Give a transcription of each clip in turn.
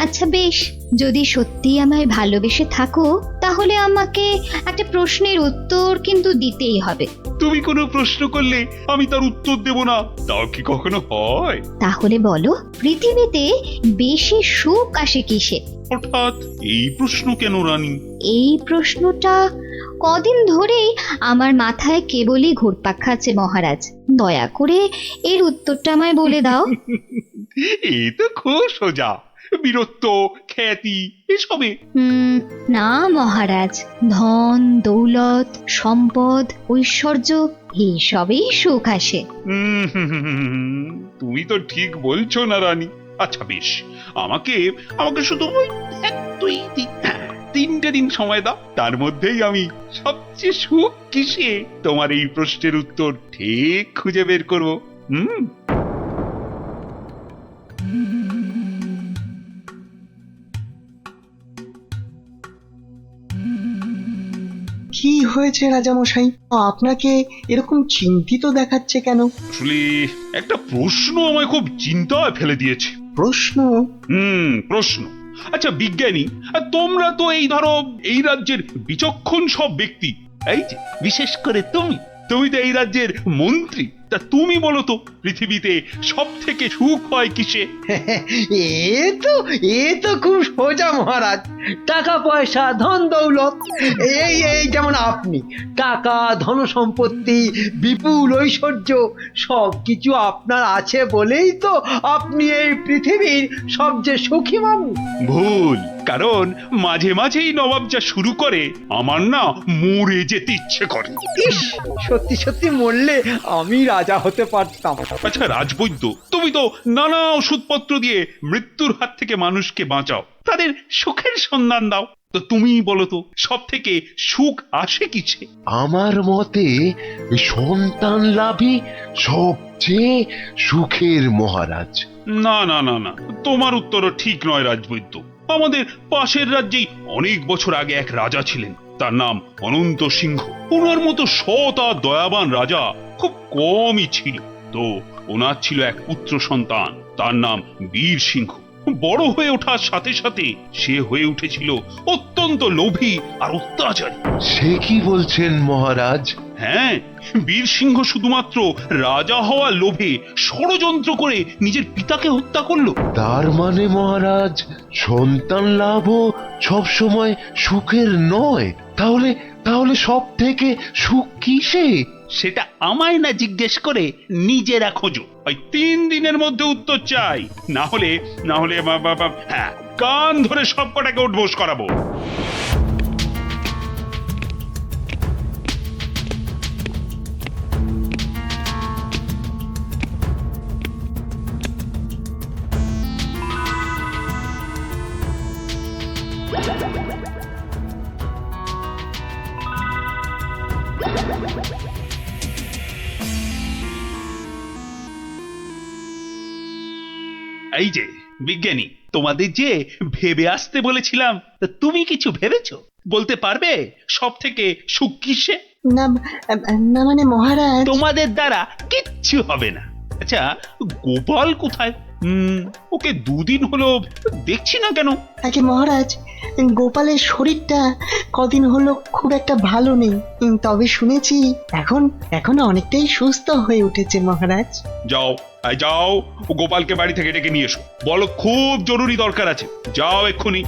আচ্ছা বেশ, যদি সত্যি আমায় ভালোবেসে থাকো তাহলে আমাকে একটা প্রশ্নের উত্তর কিন্তু দিতেই হবে। তুমি কোনো প্রশ্ন করলে আমি তার উত্তর দেব না, তাও কি কখনো হয়? তাহলে বলো, পৃথিবীতে বেশি সুখ আসে কিসে? হঠাৎ এই প্রশ্ন কেন রানী? এই প্রশ্নটা কদিন ধরেই আমার মাথায় কেবলই ঘুরপাক খাচ্ছে মহারাজ। দয়া করে এর উত্তরটা আমায় বলে দাও। এই তো খুব সোজা, বীরত্ব, খ্যাতি এসবে। না মহারাজ, ধন দৌলত সম্পদ ঐশ্বর্য এইসবেই সুখ আসে। তুমি তো ঠিক বলছো না রানী। আচ্ছা বেশ, আমাকে আমাকে শুধু ওই 3টে দিন সময় দাও, তার মধ্যেই আমি সবচেয়ে সুখ কিসে তোমার এই প্রশ্নের উত্তর ঠিক খুঁজে বের করবো। কি হয়েছে রাজামশাই, আপনাকে এরকম চিন্তিত দেখাচ্ছে কেন? আসলে একটা প্রশ্ন আমায় খুব চিন্তায় ফেলে দিয়েছে। প্রশ্ন? প্রশ্ন। আচ্ছা বিজ্ঞানী, তোমরা তো এই ধরো এই রাজ্যের বিচক্ষণ সব ব্যক্তি, এই যে বিশেষ করে তুমি তুমি তো এই রাজ্যের মন্ত্রী, তা তুমি বলো তো পৃথিবীতে সব থেকে সুখ হয় কিসে? এ তো খুব সোজা মহারাজ, টাকা পয়সা ধন দৌলত। এই যেমন আপনি, টাকা ধন সম্পত্তি বিপুল ঐশ্বর্য সবকিছু আপনার আছে বলেই তো আপনি এই পৃথিবীর সবচেয়ে সুখী মানুষ। ভুল, কারণ মাঝে মাঝেই নবাব যা শুরু করে আমার না মরে যেতে ইচ্ছে করে। ইস, সত্যি সত্যি মরলে আমি রাজা হতে পারতাম। আচ্ছা রাজবৈদ্য, তুমি তো নানা ওষুধপত্র দিয়ে মৃত্যুর হাত থেকে মানুষকে বাঁচাও, তাদের সুখের সন্ধান দাও, তো তুমি বলো তো সব থেকে সুখ আসে কিসে? আমার মতে সন্তান লাভই সবচেয়ে সুখের মহারাজ। না না না না, তোমার উত্তরও ঠিক নয় রাজবৈদ্য। আমাদের পাশের রাজ্যেই অনেক বছর আগে এক রাজা ছিলেন, তার নাম অনন্ত সিংহ। ওনার মতো সৎ আর দয়াবান রাজা খুব কমই ছিল। তো ওনার ছিল এক পুত্র সন্তান, তার নাম বীর সিংহ। বড় হয়ে ওঠার সাথে সাথে সে হয়ে উঠেছিল অত্যন্ত লোভী আর অত্যাচারী। সে কি বলছেন মহারাজ? হ্যাঁ, বীর সিংহ শুধুমাত্র রাজা হওয়ার লোভে ষড়যন্ত্র করে নিজের পিতাকে হত্যা করলো। তার মানে মহারাজ সন্তান লাভও সব সময় সুখের নয়। তাহলে তাহলে সব থেকে সুখ কিসে? সেটা আমায় না জিজ্ঞেস করে নিজেরা খোঁজো। ওই 3 দিনের মধ্যে উত্তর চাই, না হলে হ্যাঁ, কান ধরে সব কটাকে উঠবোস করাবো। এই যে বিজ্ঞানী, তোমাদের যে ভেবে আসতে বলেছিলাম, তা তুমি কিছু ভেবেছো? বলতে পারবে সব থেকে সুখ কিসে? না, না মানে মহারাজ, তোমাদের দ্বারা কিচ্ছু হবে না। আচ্ছা গোপাল কোথায়? ওকে 2 দিন হলো দেখছি না কেন? আগে মহারাজ, গোপালের শরীরটা কদিন হলো খুব একটা ভালো নেই, তবে শুনেছি এখন এখন অনেকটাই সুস্থ হয়ে উঠেছে মহারাজ। যাও যাও, ও গোপালকে বাড়ি থেকে ডেকে নিয়ে এসো, বলো খুব জরুরি দরকার আছে, যাও এক্ষুনি।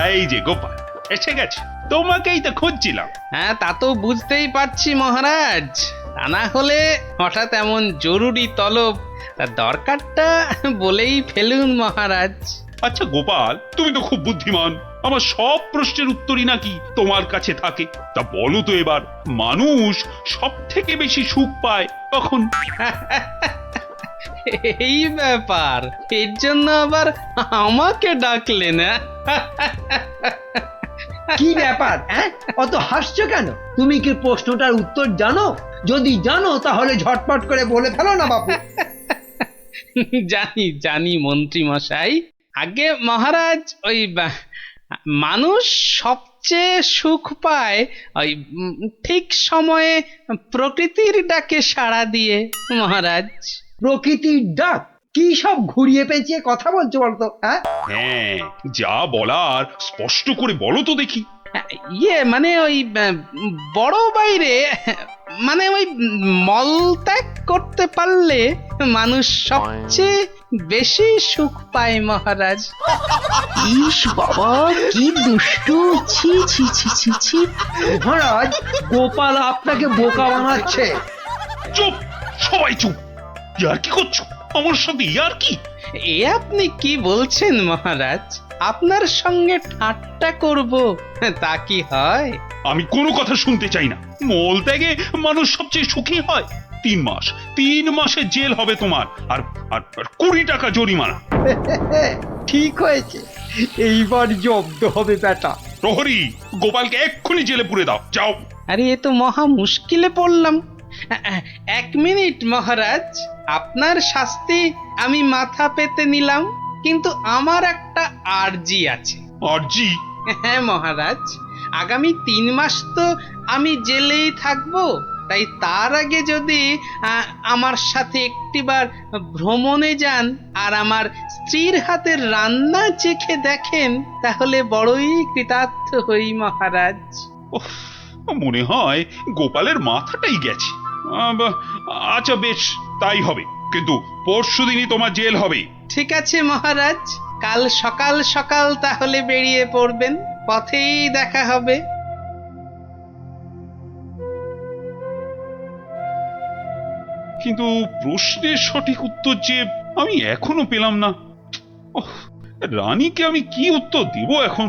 এই যে গোপাল এসে গেছে, তোমাকেই তো খুঁজছিলাম। হ্যাঁ, তা তো বুঝতেই পারছি মহারাজ, তা না হলে হঠাৎ এমন জরুরি তলব, দরকারটা বলেই ফেলুন মহারাজ। আচ্ছা গোপাল, তুমি তো খুব বুদ্ধিমান, আমার সব প্রশ্নের উত্তরই নাকি তোমার কাছে থাকে। তা বলো তো এবার, মানুষ সব থেকে বেশি সুখ পায় কখন? এই ব্যাপার, এর জন্য আবার আমাকে ডাকলেন? কি ব্যাপার, অত হাসছো কেন? তুমি কি প্রশ্নটার উত্তর জানো? যদি জানো তাহলে ঝটপট করে বলে ফেলো না বাপু। জানি জানি মন্ত্রী মশাই। আগে মহারাজ, ওই মানুষ সব সবচেয়ে সুখ পায় ওই ঠিক সময়ে প্রকৃতির ডাকে সাড়া দিয়ে মহারাজ। প্রকৃতির ডাক? কি সব ঘুরিয়ে পেঁচিয়ে কথা বলছো বলতো, হ্যাঁ? হ্যাঁ, যা বলার স্পষ্ট করে বলো তো দেখি। ইয়ে মানে ওই বড় বাইরে মানে ওই মলত্যাগ করতে পারলে মানুষ সবচেয়ে বেশি সুখ পায় মহারাজ। ইস বাবা, কি দুষ্টু! ছি ছি ছি ছি ছি! মহারাজ, গোপাল আপনাকে বোকা বানাচ্ছে। চুপ, সবাই চুপ। ইয়ার কি করছো আমার সাথে? ইয়ার কি? এ আপনি কি বলছেন মহারাজ? আপনার সঙ্গে ঠাট্টা করব তা কি হয়? আমি কোনো কথা শুনতে চাই না। মল ত্যাগে মানুষ সবচেয়ে সুখী হয়। 3 মাসের জেল হবে তোমার, আর আর 20 টাকা জরিমানা। ঠিক হয়েছে, এইবার জব্দ হবে বেটা। প্রহরী, গোপালকে এক্ষুনি জেলে পুরে দাও, যাও। আরে এ তো মহা মুশকিলে পড়লাম। 1 মিনিট মহারাজ, আপনার শাস্তি আমি মাথা পেতে নিলাম, কিন্তু আমার একটা আর্জি আছে। আরজি? হ্যাঁ মহারাজ, আগামী 3 মাস তো আমি জেলেই থাকবো, তাই তার আগে যদি আমার সাথে একটিবার ভ্রমণে যান আর আমার স্ত্রীর হাতের রান্না চেখে দেখেন, তাহলে বড়ই কৃতার্থ হই মহারাজ। উফ, মনে হয় গোপালের মাথাটাই গেছে। আচ্ছা বেশ, তাই হবে, কিন্তু পরশুদিনই তোমার জেল হবে। ঠিক আছে মহারাজ, কাল সকাল সকাল তাহলে বেরিয়ে পড়বেন, পথেই দেখা হবে। কিন্তু প্রশ্নের সঠিক উত্তর যে আমি এখনো পেলাম না। ওহ, রানীকে আমি কি উত্তর দেব এখন?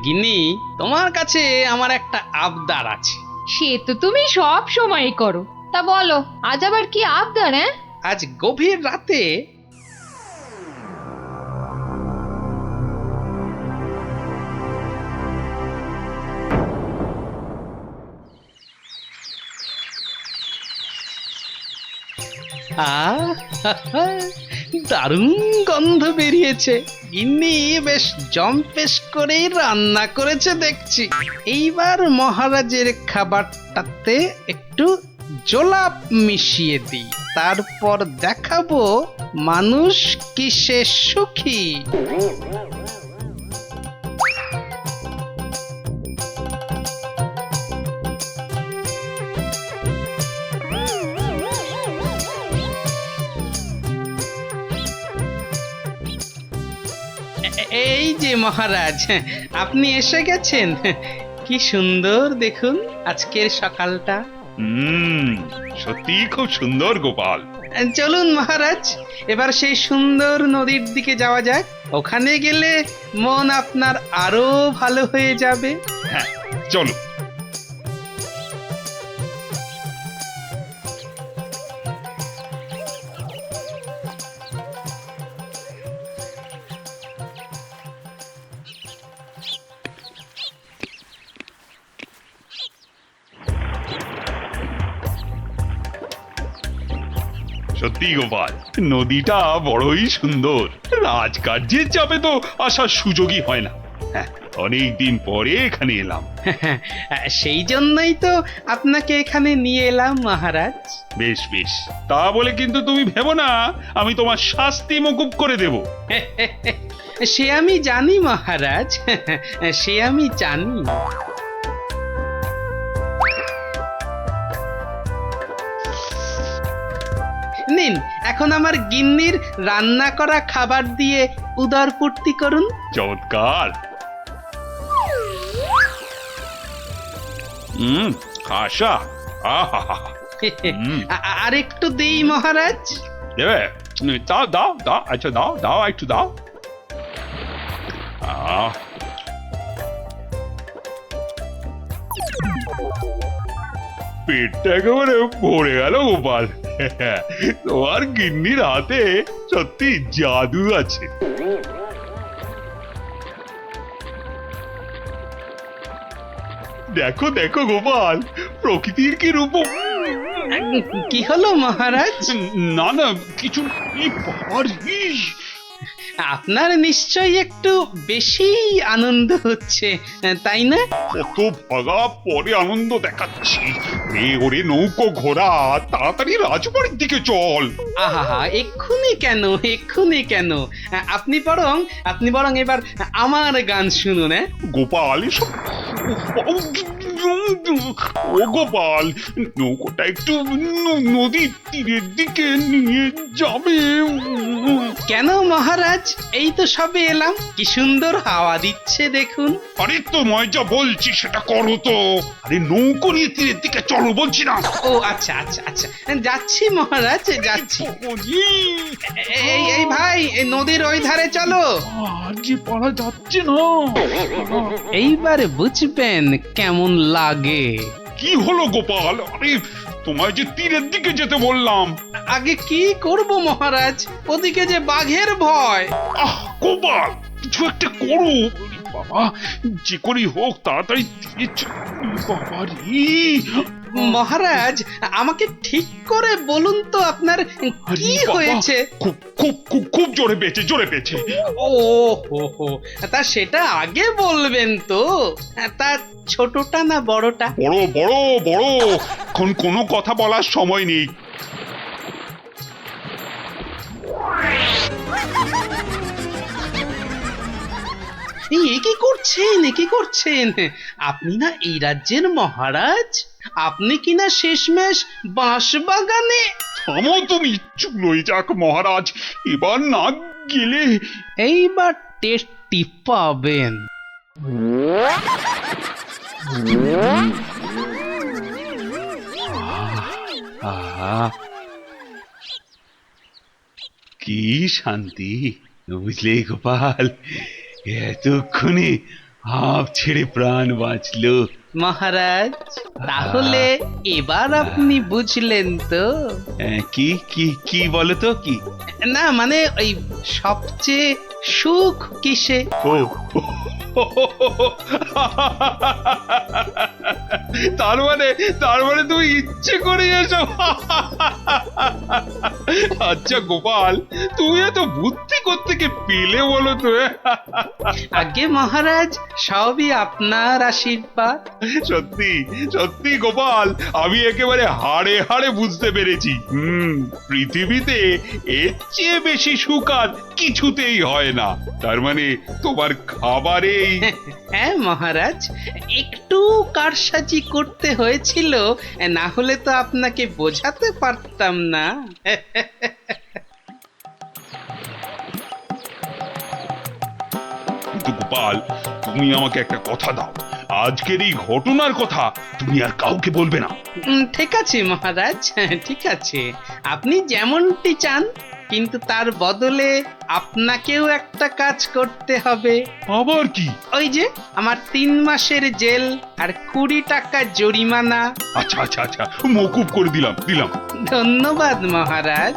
গিন্নি, তোমার কাছে আমার একটা আবদার আছে। সে তো তুমি সব সময় করো। তা বলো, আজ আবার কি আবদার? হ্যাঁ, আজ গভীর রাতে দারুণ গন্ধ বেরিয়েছে। গিন্নি বেশ জম্পেশ করে রান্না করেছে দেখছি। এইবার মহারাজের খাবারটাতে একটু জোলাপ মিশিয়ে দিই, তারপর দেখাবো মানুষ কিসে সুখী। এই যে মহারাজ, আপনি এসে গেছেন। কি সুন্দর দেখুন আজকের সকালটা। সত্যি খুব সুন্দর গোপাল। চলুন মহারাজ, এবার সেই সুন্দর নদীর দিকে যাওয়া যাক। ওখানে গেলে মন আপনার আরো ভালো হয়ে যাবে। হ্যাঁ, চলো। সত্যি গোপাল, নদীটা বড়ই সুন্দর। রাজকার্যের চাপে তো আসার সুযোগই হয় না। হ্যাঁ, অনেকদিন পরে এখানে এলাম। সেই জন্যই তো আপনাকে এখানে নিয়ে এলাম মহারাজ। বেশ বেশ, তা বলে কিন্তু তুমি ভেবো না আমি তোমার শাস্তি মকুব করে দেব। সে আমি জানি মহারাজ, সে আমি জানি। নিন, এখন আমার গিন্নির রান্না করা খাবার দিয়ে উদর পূর্তি করুন। চমৎকার। খাসা। আহা, আর একটু দেই মহারাজ। দেবে? দাও দাও দাও, আচ্ছা দাও দাও, একটু দাও। পেটটা একেবারে ভরে গেল গোপাল। তোমার গিন্নির হাতে সত্যি জাদু আছে। দেখো দেখো গোপাল, প্রকৃতির কি রূপ। কি হলো মহারাজ? না না, কিছু। বাবার, আপনার নিশ্চয়ই একটু বেশি আনন্দ হচ্ছে, তাই না? কত ভাগা পরে আনন্দ দেখাচ্ছি। ওরে নৌকো ঘোড়া, তাড়াতাড়ি রাজবাড়ির দিকে চল। আহা, এক্ষুনি কেন, এক্ষুনি কেন? আপনি বরং এবার আমার গান শুনুন। গোপাল এসব ও গোপাল, নৌকোটা একটু নদীর তীরের দিকে নিয়ে যাবে। কেন মহারাজ, এই তো সবে এলাম, কি সুন্দর হাওয়া দিচ্ছে দেখুন। আরে তোমায় যা বলছি সেটা করো তো। আরে নৌকো নিয়ে তীরের দিকে চলো বলছি না। ও আচ্ছা আচ্ছা আচ্ছা, যাচ্ছি মহারাজ, যাচ্ছি। এই ভাই, এই নদীর ওই ধারে চলো। আর যে পারা যাচ্ছে না। এইবারে বুঝবেন কেমন লাগে। কি হলো গোপাল? আরে তোমায় যে তীরের দিকে যেতে বললাম। আগে কি করব মহারাজ, ওদিকে যে বাঘের ভয়। আহ গোপাল, কিছু একটা করো। ওরে বাবা, যে করি হোক তাড়াতাড়ি তীরে বাবা রে। মহারাজ, আমাকে ঠিক করে বলুন তো আপনার আরে কি বাবা, হয়েছে? খুব খুব খুব খুব জোরে পেয়েছে, জোরে পেয়েছে। ও হো, তা সেটা আগে বলবেন তো। তা ছোটটা না বড়টা? বড় বড় বড়, এখন কোনো কথা বলার সময় নেই। এ কি করছেন? আপনি না এই রাজ্যের মহারাজ, আপনি কি না শেষমেশ বাঁশ বাগানে। থামো তুমি, চুলোই যাক মহারাজ, এবার না গেলে। এইবার টেস্টি পাবেন। আহা, কি শান্তি, বুঝলে গোপাল, এতক্ষণে হাঁপ ছেড়ে প্রাণ বাঁচলো। মহারাজ, তাহলে এবার আপনি বুঝলেন তো? কি কি কি বলো তো, কি? না মানে ওই সবচেয়ে সুখ কিসে? ও তার মানে তুমি ইচ্ছে করে এসো। আচ্ছা গোপাল, তুমি এত বুদ্ধি কোত্থেকে পেলে বলো তো? আগে মহারাজ, সবই আপনার আশীর্বাদ। সত্যি সত্যি গোপাল, আমি একেবারে হাড়ে হাড়ে বুঝতে পেরেছি। পৃথিবীতে এর চেয়ে বেশি সুখ আর কিছুতেই হয় না। তার মানে তোমার খাবারেই। হ্যাঁ মহারাজ, একটু কারসাজি করতে হয়েছিল, না হলে তো আপনাকে বোঝাতে পারতাম না। কিন্তু গোপাল, তুমি আমাকে একটা কথা দাও, আজকের এই ঘটনার কথা তুমি আর কাউকে বলবে না। ঠিক আছে মহারাজ, ঠিক আছে, আপনি যেমনটি চান, কিন্তু তার বদলে আপনাকেও একটা কাজ করতে হবে। আবার কি? ওই যে আমার 3 মাসের জেল আর 20 টাকা জরিমানা। আচ্ছা আচ্ছা আচ্ছা, মকুব করে দিলাম। ধন্যবাদ মহারাজ।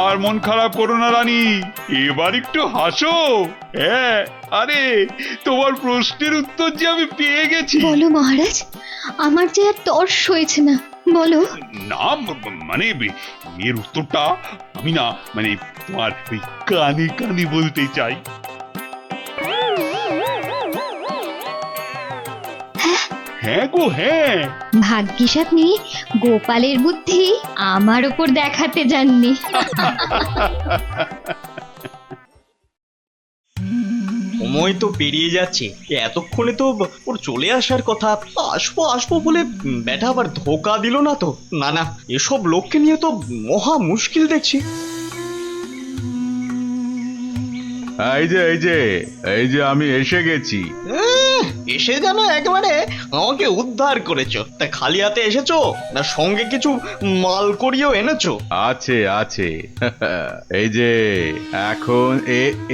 আর মন খারাপ করো না রানী, এবার একটু হাসো। হ্যাঁ, আরে তোমার প্রশ্নের উত্তর যে আমি পেয়ে গেছি। বলো মহারাজ, আমার যে আর তর্স হয়েছে না, বলো। না মানে এর উত্তরটা আমি না মানে তোমার ওই কানে কানে বলতে চাই। হ্যাঁ গো হ্যাঁ। ভাগ্যিস আপনি গোপালের বুদ্ধি আমার উপর দেখাতে যাননি। সময় তো পেরিয়ে যাচ্ছে, এতক্ষণে তো ওর চলে আসার কথা। আসবো আসবো বলে ব্যাটা আবার ধোকা দিল না তো? না না, এসব লোককে নিয়ে তো মহা মুশকিল দেখছি। এই যে আমি এসে গেছি। এসে যেন একেবারে আমাকে উদ্ধার করেছো। তা খালি হাতে এসেছো না সঙ্গে কিছু মাল করিয়েও এনেছো? আছে আছে, এই যে এখন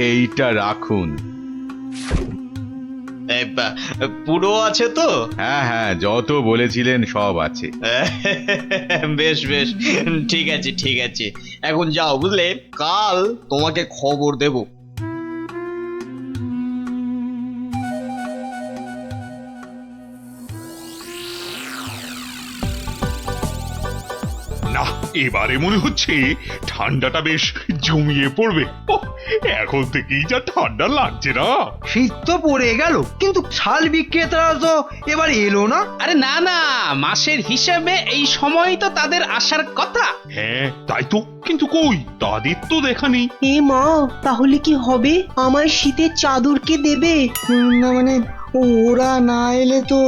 এইটা রাখুন। পুরো আছে তো? হ্যাঁ হ্যাঁ, যত বলেছিলেন সব আছে। বেশ বেশ, ঠিক আছে ঠিক আছে, এখন যাও বুঝলে, কাল তোমাকে খবর দেবো। না, এবারে মনে হচ্ছে ঠান্ডাটা বেশ জমিয়ে পড়বে। ওহ, এখন থেকেই যা ঠান্ডা লাগছে না। শীত তো পড়ে গেল, কিন্তু শাল বিক্রেতারা তো এবার এলো না। আরে না না, মাসের হিসেবে এই সময় তো তাদের আসার কথা। হ্যাঁ তাই তো, কিন্তু কই তাদের তো দেখা নেই। এ মা, তাহলে কি হবে? আমার শীতের চাদর কে দেবে? না মানে ওরা না এলে তো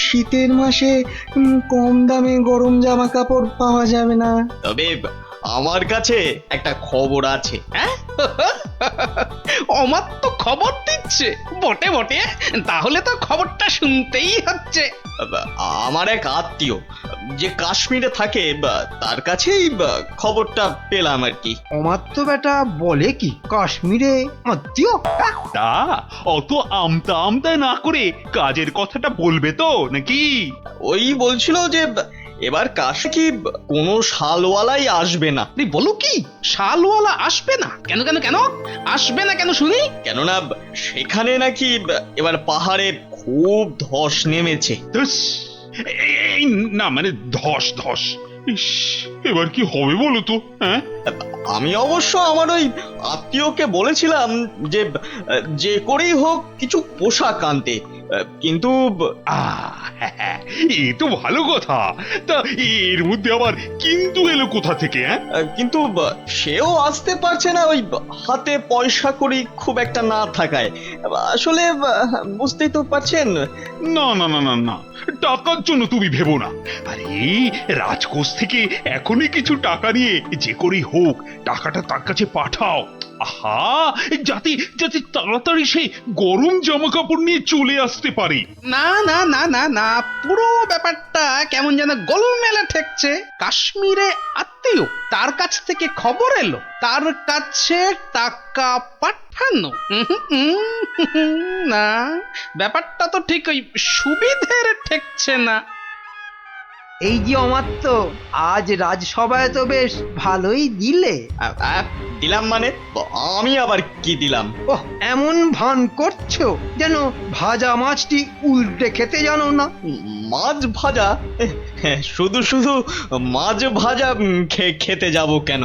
শীতের মাসে কম দামে গরম জামা কাপড় পাওয়া যাবে না। তবে আমার কাছে একটা খবর আছে। হ্যাঁ? অমাত্য খবর দিচ্ছে বটে বটে, তাহলে তো খবরটা শুনতেই হচ্ছে। আমার এক আত্মীয় যে কাশ্মীরে থাকে, তার কাছেই খবরটা পেলাম আর কি। অমাত্য বেটা বলে কি, কাশ্মীরে আত্মীয়? তা অত আমতা আমতা না করে কাজের কথাটা বলবে তো নাকি? ওই বলছিল যে এবার কাশে কি কোনো শালওয়ালাই আসবে না। তুই বলো কি, শালওয়ালা আসবে না? কেন কেন কেন আসবে না কেন শুনি? কেননা সেখানে নাকি এবার পাহাড়ে খুব ধস নেমেছে। ধুস, এই না মানে ধস ধস, ইস, এবার কি হবে বলো তো? হ্যাঁ, আমি অবশ্য আমার ওই আত্মীয়কে বলেছিলাম যে যে করেই হোক কিছু পোশাক আনতে, কিন্তু হ্যাঁ, এ তো ভালো কথা। তা এর মধ্যে আবার কিন্তু এলো কোথা থেকে? হ্যাঁ, কিন্তু সেও আসতে পারছে না, ওই হাতে পয়সা করি খুব একটা না থাকায়। আসলে বুঝতেই তো পারছেন। না না না না না, টাকার জন্য তুমি ভেবো না। আরে রাজকোষ থেকে এখনই কিছু টাকা নিয়ে যে করেই হোক টাকাটা তার কাছে পাঠাও। আহা, যাতে যাতে তাড়াতাড়ি সে গরম জামা কাপড় নিয়ে চলে আসতে পারে। না না না না না, পুরো ব্যাপারটা কেমন যেন গোলমেলে ঠেকছে। কাশ্মীরে আত্মীয়, তার কাছ থেকে খবর এলো, তার কাছে টাকা পাঠানো। না, ব্যাপারটা তো ঠিক ওই সুবিধের ঠেকছে না। এই যে অমাত্য, আজ রাজসভায় তো বেশ ভালোই দিলে। দিলাম মানে? আমি আবার কি দিলাম? ওহ, এমন ভান করছো যেন ভাজা মাছটি উল্টে খেতে জানো না। মাছ ভাজা? শুধু শুধু মাছ ভাজা খেতে যাব কেন?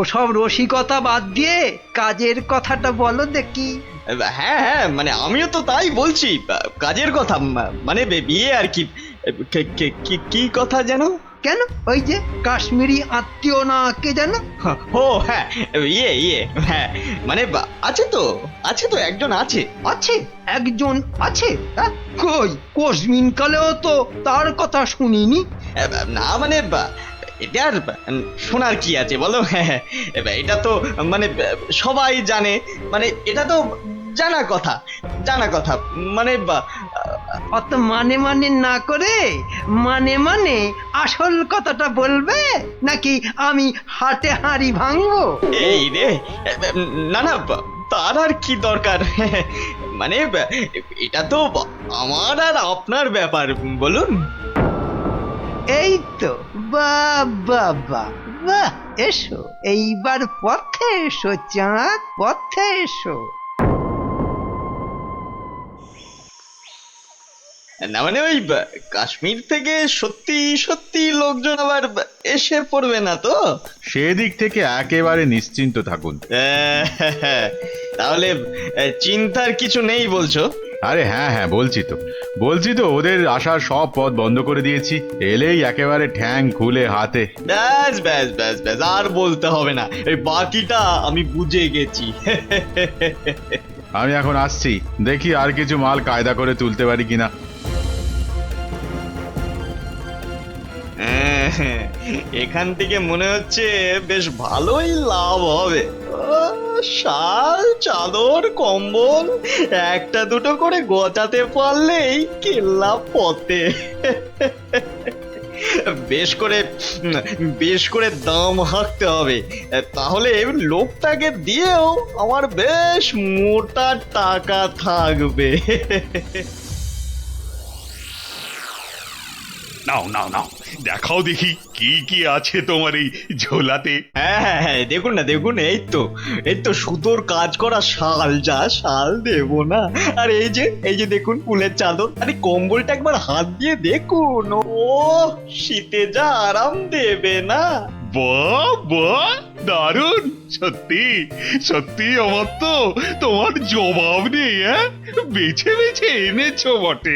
ওসব রসিকতা বাদ দিয়ে কাজের কথাটা বলো দেখি। হ্যাঁ হ্যাঁ, মানে আমিও তো তাই বলছি, কাজের কথা, মানে বিয়ে আর কি। কি কথা যেন? কেন, ওই যে কাশ্মীরি আত্মীয় না কে জানো? ও হ্যাঁ, ইয়ে হ্যাঁ, মানে আছে তো একজন আছে। আছে? একজন আছে? কই কোশমিন কালেও তো তার কথা শুনিনি। না মানে এটা আর শোনার কি আছে বলো? হ্যাঁ, এটা তো মানে সবাই জানে, মানে এটা তো জানা কথা, মানে অত মানে মানে না করে মানে আসল কথাটা বলবে, নাকি আমি হাটে হাঁড়ি ভাঙবো? এই রে, না না, তার আর কি দরকার? মানে এটা তো আমার আর আপনার ব্যাপার, বলুন। এই তো, বাহ বাহ বাহ বাহ, এসো এইবার পথে এসো চাঁদ, পথে এসো। না মানে ওই কাশ্মীর থেকে সত্যি সত্যি লোকজন আবার এসে পড়বে না তো? সেদিক থেকে একেবারে নিশ্চিন্ত থাকুন। তাহলে চিন্তার কিছু নেই বলছো? আরে হ্যাঁ হ্যাঁ, বলছি তো ওদের আসার সব পথ বন্ধ করে দিয়েছি। এলেই একেবারে ঠ্যাং খুলে হাতে। ব্যাস ব্যাস ব্যাস ব্যাস, আর বলতে হবে না, এই বাকিটা আমি বুঝে গেছি। আমি এখন আসছি, দেখি আর কিছু মাল কায়দা করে তুলতে পারি কিনা। এখান থেকে মনে হচ্ছে বেশ ভালোই লাভ হবে। শাল, চাদর, কম্বল একটা দুটো করে গোছাতে পারলেই কেল্লা পথে। বেশ করে দাম হাঁকতে হবে, তাহলে লোকটাকে দিয়েও আমার বেশ মোটা টাকা থাকবে। নাও নাও নাও, দেখাও দেখি কি কি আছে তোমার এই ঝোলাতে। হ্যাঁ হ্যাঁ হ্যাঁ, দেখুন না দেখুন, এই তো সুতোর কাজ করা শাল, যা শাল দেবো না। আর এই যে দেখুন ফুলের চাদর, আরে কম্বলটা একবার হাত দিয়ে দেখুন, ও শীতে যা আরাম দেবে না। বাহ বাহ, দারুণ! সত্যি সত্যি আমার তো তোমার জবাব নেই। বেছে বেছে এনেছো বটে।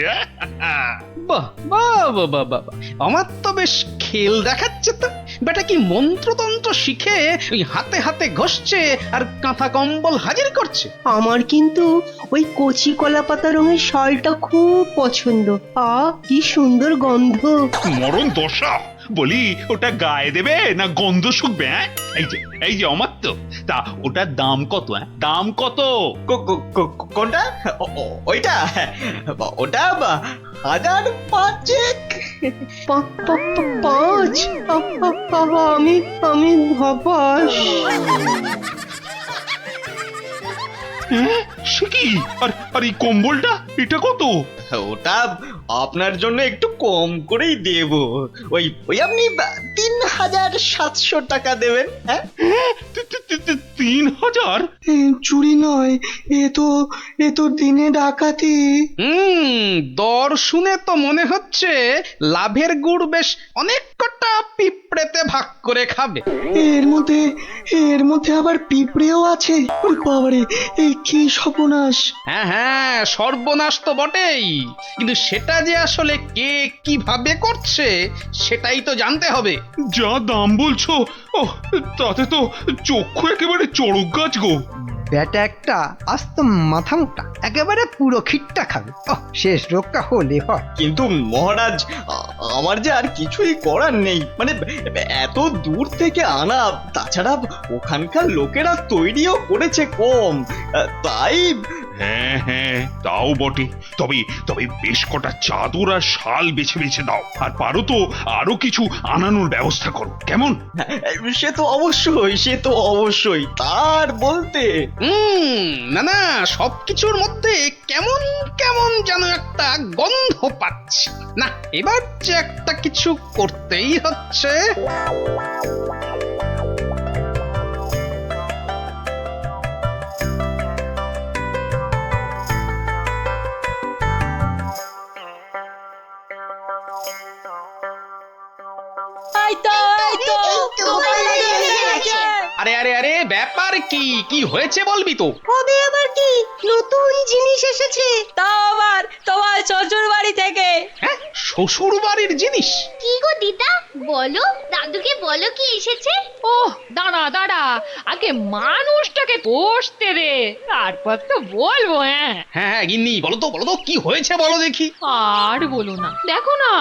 বাহ বাহ বাহ বাহ বাহ, আমার তো বেশ খেল দেখাচ্ছে তো। বেটা কি মন্ত্রতন্ত্র শিখে ওই হাতে হাতে ঘষছে আর কাঁথা কম্বল হাজির করছে। আমার কিন্তু ওই কচি কলা পাতা রঙের শালটা খুব পছন্দ। কি সুন্দর গন্ধ। মরণ দশা, বলি ওটা গায়ে দেবে না গন্ধ শুকবে? এই যে আমার তো, তা ওটার দাম কত? দাম কত? কোনটা? ওইটা? ওটা 1005। পাঁচ? আমি হবাস। সে কি? আর এই কম্বলটা এটা কত? ওটা আপনার জন্য একটু কম করেই দেব। ওই আপনি 3700 টাকা দেবেন। হ্যাঁ 3000? চুরি নয়, এ তো দিনে ডাকাতি। দর শুনে তো মনে হচ্ছে লাভের গুড় বেশ অনেক কটা পিঁপড়েতে ভাগ করে খাবে। এর মধ্যে আবার পিঁপড়েও আছে। ওরে বাবারে, এই কি সর্বনাশ! হ্যাঁ হ্যাঁ, সর্বনাশ তো বটেই, কিন্তু সেটা যে আসলে কে কিভাবে করছে সেটাই তো জানতে হবে। যা দাম বলছো, ও তাতে তো চক্ষু একেবারে চড়ক গাছ গো। ব্যাটা একটা আস্ত মাথা মোটা, একেবারে পুরো খিটটা খাবে। শেষ রক্ষা হলে হয়। কিন্তু মহারাজ, আমার যে আর কিছুই করার নেই, মানে এত দূর থেকে আনা, তাছাড়া ওখানকার লোকেরা তৈরিও করেছে কম, তাই। হ্যাঁ হ্যাঁ, তাও বটে। তবে বেশ কটা চাদর আর শাল বেছে বেছে দাও, আর পারো তো আরো কিছু আনানোর ব্যবস্থা করো, কেমন? সে তো অবশ্যই তার বলতে। না না, সবকিছুর মধ্যে কেমন কেমন যেন একটা গন্ধ পাচ্ছি। না, এবার যে একটা কিছু করতেই হচ্ছে। আরে আরে আরে, ব্যাপার কি? কি হয়েছে বলবি তো? হবে আবার কি, নতুন জিনিস এসেছে, তাও আবার তোমার শ্বশুর বাড়ি থেকে। হ্যাঁ, শ্বশুর বাড়ির জিনিস? কি গো দিদা, বলো, দাদুকে বলো কি এসেছে। ওহ দাঁড়া দাঁড়া, আগে মানুষটাকে বসতে দে, তারপর তো বলবো। হ্যাঁ হ্যাঁ গিন্নি, বলো তো কি হয়েছে বলো দেখি। আর বলো না, দেখো না,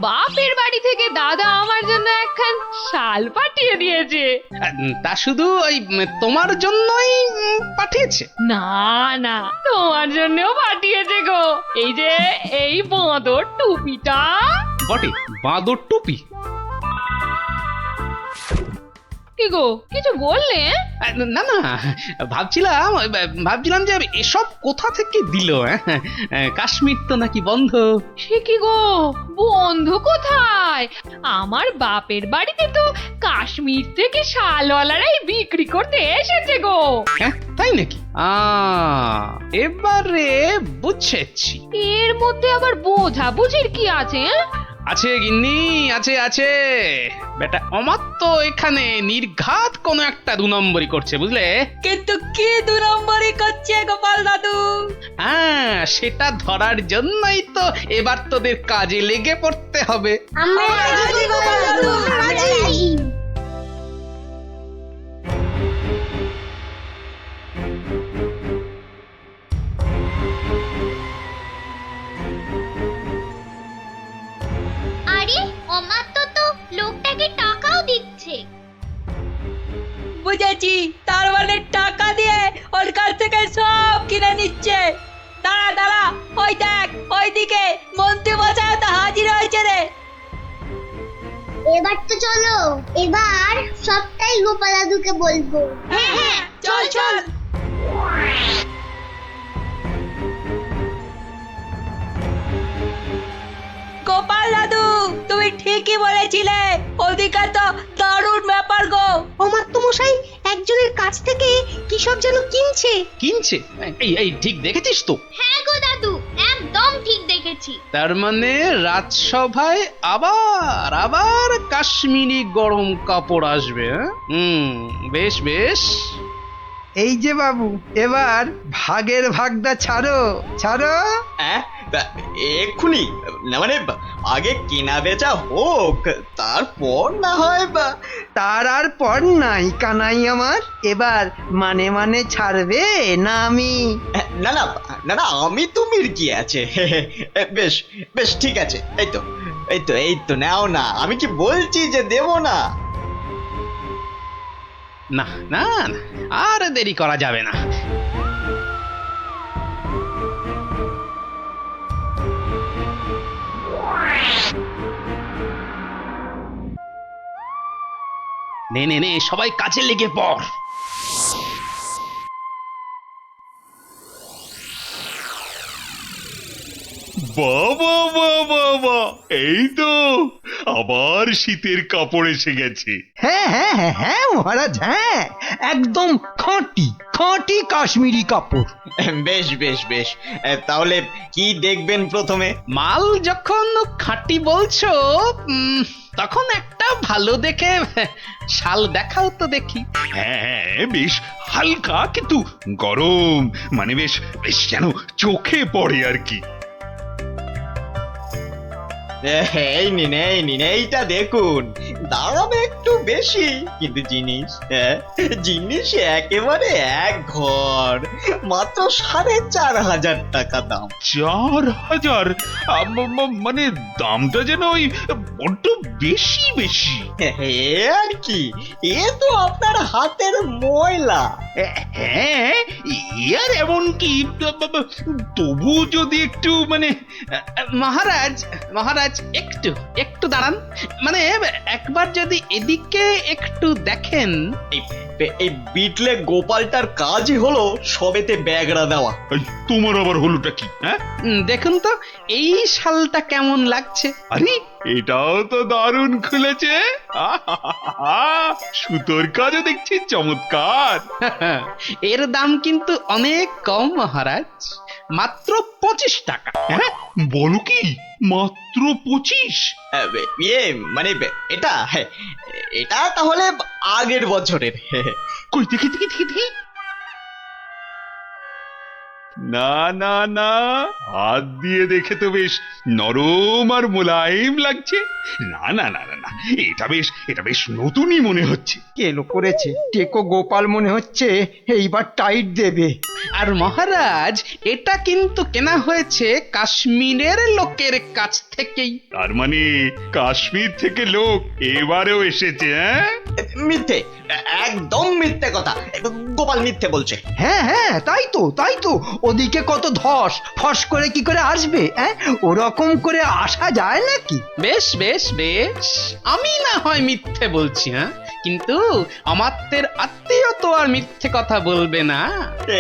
বাপের বাড়ি থেকে দাদা আমার জন্য একখান শাল পাঠিয়ে দিয়েছে। তা শুধু ওই তোমার জন্যই পাঠিয়েছে? না না, তোমার জন্যও পাঠিয়েছে গো। এই যে এই বাঁদর টুপিটা। বটে, বাঁদর টুপি? কি গো, কিছু বললে? না না, ভাবছিলাম যে এসব কোথা থেকে দিল। কাশ্মীর তো নাকি বন্ধ। সে কি গো, বন্ধু কোথায়? আমার বাপের বাড়িতে তো কাশ্মীর থেকে শালওয়ালারাই বিক্রি করতে এসেছে গো। হ্যাঁ তাই নাকি? এবারে বুঝেছি। এর মধ্যে আবার বোঝাবুঝির কি আছে? আছে গিন্নি, আছে। বেটা আমার তো এখানে নির্ঘাত কোনো একটা 2 নম্বরই করছে, বুঝলে? কিন্তু কি 2 নম্বরই করছে গোপাল দাদু? হ্যাঁ, সেটা ধরার জন্যই তো এবার তোদের কাজে লেগে পড়তে হবে। আমরা রাজি গোপাল দাদু, রাজি। আরে আমার তো লোকটাকে টাকাও দিচ্ছে। বুঝেছি, তার মানে টাকা দিয়ে ওর কাছ থেকে সব কিনে নিচ্ছে। দাঁড়া, ওই দেখ, ওইদিকে মন্ত্রী মশাই তো হাজির হয়েছে রে। এবার তো চলো, এবার সবটাই গোপাল দাদুকে বলবো। হ্যাঁ, চল। গোপাল দাদু, তুমি ঠিকই বলেছিলে, ওদিকে তো দারুণ ব্যাপার গো। অমাত্যমশাই একজনের কাছ থেকে কি সব যেন কিনছে। কিনছে? এই ঠিক দেখেছিস তো? হ্যাঁ গো দাদু, একদম ঠিক দেখেছি। তার মানে রাজসভায় আবার আবার কাশ্মীরি গরম কাপড় আসবে, হ্যাঁ? বেশ বেশ। এই যে বাবু, এবার ভাগের ভাগটা ছাড়ো ছাড়ো। হ্যাঁ, এক্ষুনি না, মানে আগে কেনা বেচা হোক, তারপর না হয় তার আর পর নাই কানাই আমার। এবার মানে মানে ছাড়বে না আমি? না না না না, আমি তুমির কি আছে। বেশ বেশ ঠিক আছে, এই তো নাও না, আমি কি বলছি যে দেব না? না না না, আর দেরি করা যাবে না। নে নে নে, সবাই কাজে লেগে পড়। বাবা বাবা বাবা, এই তো আবার শীতের কাপড় এসে গেছে। হ্যাঁ হ্যাঁ হ্যাঁ হ্যাঁ মহারাজ, হ্যাঁ একদম খাঁটি খাঁটি কাশ্মীরি কাপড়। বেশ বেশ বেশ, তাহলে কি দেখবেন প্রথমে? মাল যখন খাঁটি বলছো, তখন একটা ভালো দেখে শাল দেখাও তো দেখি। হ্যাঁ হ্যাঁ, বেশ হালকা কিন্তু গরম, মানে বেশ বেশ যেন চোখে পড়ে আর কি। এই নিন এই নিন, এইটা দেখুন, দাম একটু বেশি কিন্তু জিনিস একেবারে এক ঘর, মাত্র 4,500 টাকা দাম। 4,000? মানে দামটা যেন ওই বড্ড বেশি বেশি। এ আর কি, এ তো আপনার হাতের ময়লা। হ্যাঁ, এ আর এমন কি, তবু যদি একটু মানে মহারাজ মহারাজ, একটু একটু দাঁড়ান, মানে একবার যদি এদিকে একটু দেখেন। এই বিটলে গোপালটার কাজই হলো সবেতে ব্যাগড়া দেওয়া। এই, তোমার আবার হলোটা কি? হ্যাঁ, দেখুন তো এই শালটা কেমন লাগছে। আরে এটাও তো দারুণ খুলেছে। সুতোর কাজও দেখছি চমৎকার। এর দাম কিন্তু অনেক কম মহারাজ, মাত্র 25 টাকা। হ্যাঁ, বলো কি, মাত্র 25? ইয়ে মানে এটা তাহলে আগের বছরের। কই দেখি দেখি দেখি দেখি। না না না, হাত দিয়ে দেখে তো বেশ নরম আর মোলায়েম লাগছে। না না না না না, এটা বেশ নতুনই মনে হচ্ছে। কেলো করেছে, টেকো গোপাল মনে হচ্ছে এইবার টাইট দেবে। আর মহারাজ, এটা কিন্তু কেনা হয়েছে কাশ্মীরের লোকের কাছ থেকেই। তার মানে কাশ্মীর থেকে লোক এবারেও এসেছে? হ্যাঁ, মিথ্যে, একদম মিথ্যে কথা, গোপাল মিথ্যে বলছে। হ্যাঁ হ্যাঁ, তাই তো ওদিকে কত ধস, ফস করে কি করে আসবে? হ্যাঁ, ওরকম করে আসা যায় নাকি? বেশ বেশ বেশ, আমি না হয় মিথ্যে বলছি, হ্যাঁ, কিন্তু আমাদের আত্মীয় তো আর মিথ্যে কথা বলবে না।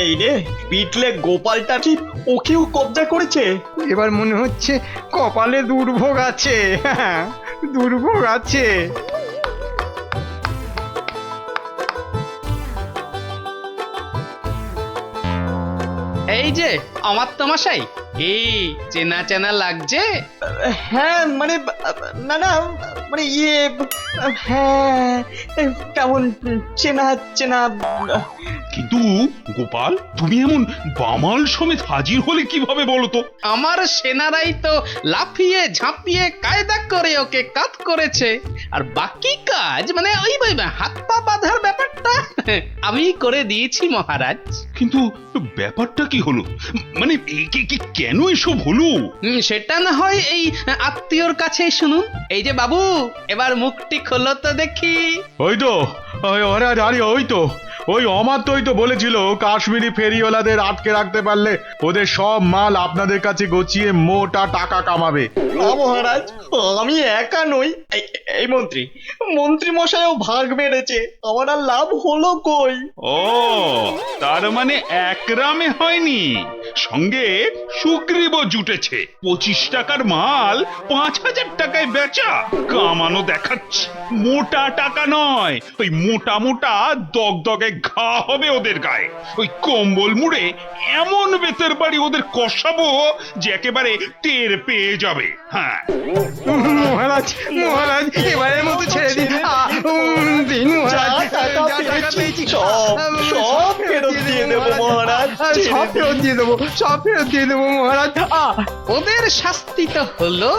এই রে, পিটলে গোপালটা ঠিক ওকেও কবজা করেছে। এবার মনে হচ্ছে কপালে দুর্ভোগ আছে। হ্যাঁ, দুর্ভোগ আছে। এই যে আমার তমাশাই, এই চেনা চেনা লাগছে। হ্যাঁ মানে, না না মানে হ্যাঁ, কেমন চেনা চেনা। কিন্তু গোপাল, তুমি এমন বামাল সমেত হাজির হলে কিভাবে বলো তো? আমার সেনারাই তো লাফিয়ে ঝাঁপিয়ে কায়দা করে ওকে কাত করেছে, আর বাকি কাজ মানে ওই হাত পা বাঁধার ব্যাপারটা আমি করে দিয়েছি মহারাজ। কিন্তু ব্যাপারটা কি হলো, মানে কেন এসব হলো? সেটা না হয় এই আত্মীয়র কাছেই শুনুন। এই যে বাবু, এবার মুখটি খোলো তো দেখি। ওই তো, ওই তো ওই অমাত্যই তো বলেছিল কাশ্মীরি ফেরিওয়ালাদের আটকে রাখতে পারলে ওদের সব মাল আপনাদের কাছে গছিয়ে মোটা টাকা কামাবে। মহারাজ, আমি একা নই, এই মন্ত্রী মন্ত্রী মশাইও ভাগ মেরেছে, আমার আর লাভ হলো কই? ও তার মানে একরামে হয়নি, সঙ্গে সুগ্রীবও জুটেছে। 25 টাকার মাল 5000 টাকায় বেচা, কামানো দেখাচ্ছে। মোটা টাকা নয়, ওই মোটা মোটা দগদগে ঘা হবে ওদের গায়ে। ওই কম্বল মুড়ে এমন বেতের বাড়ি ওদের কষাবো যে একেবারে টের পেয়ে যাবে। হ্যাঁ মহারাজ মহারাজ এবারের মতো ছেড়ে দিন। দিন মহারাজ, টাকা পেয়েছি, সব ফেরত দিয়ে দেবো মহারাজ, সব ফেরত দিয়ে দেবো, সব ফেরত দিয়ে দেবো মহারাজ। ওদের শাস্তি তো হলো,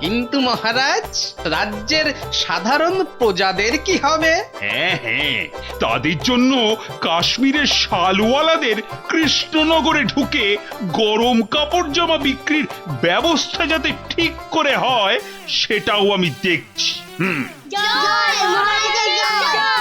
কিন্তু মহারাজ রাজ্যের সাধারণ প্রজাদের কি হবে? হ্যাঁ হ্যাঁ, তাদের জন্য কাশ্মীরের শালওয়ালাদের কৃষ্ণনগরে ঢুকে গরম কাপড় জামা বিক্রির ব্যবস্থা যাতে ঠিক করে হয় সেটাও আমি দেখছি। জয় মহারাজ জয়।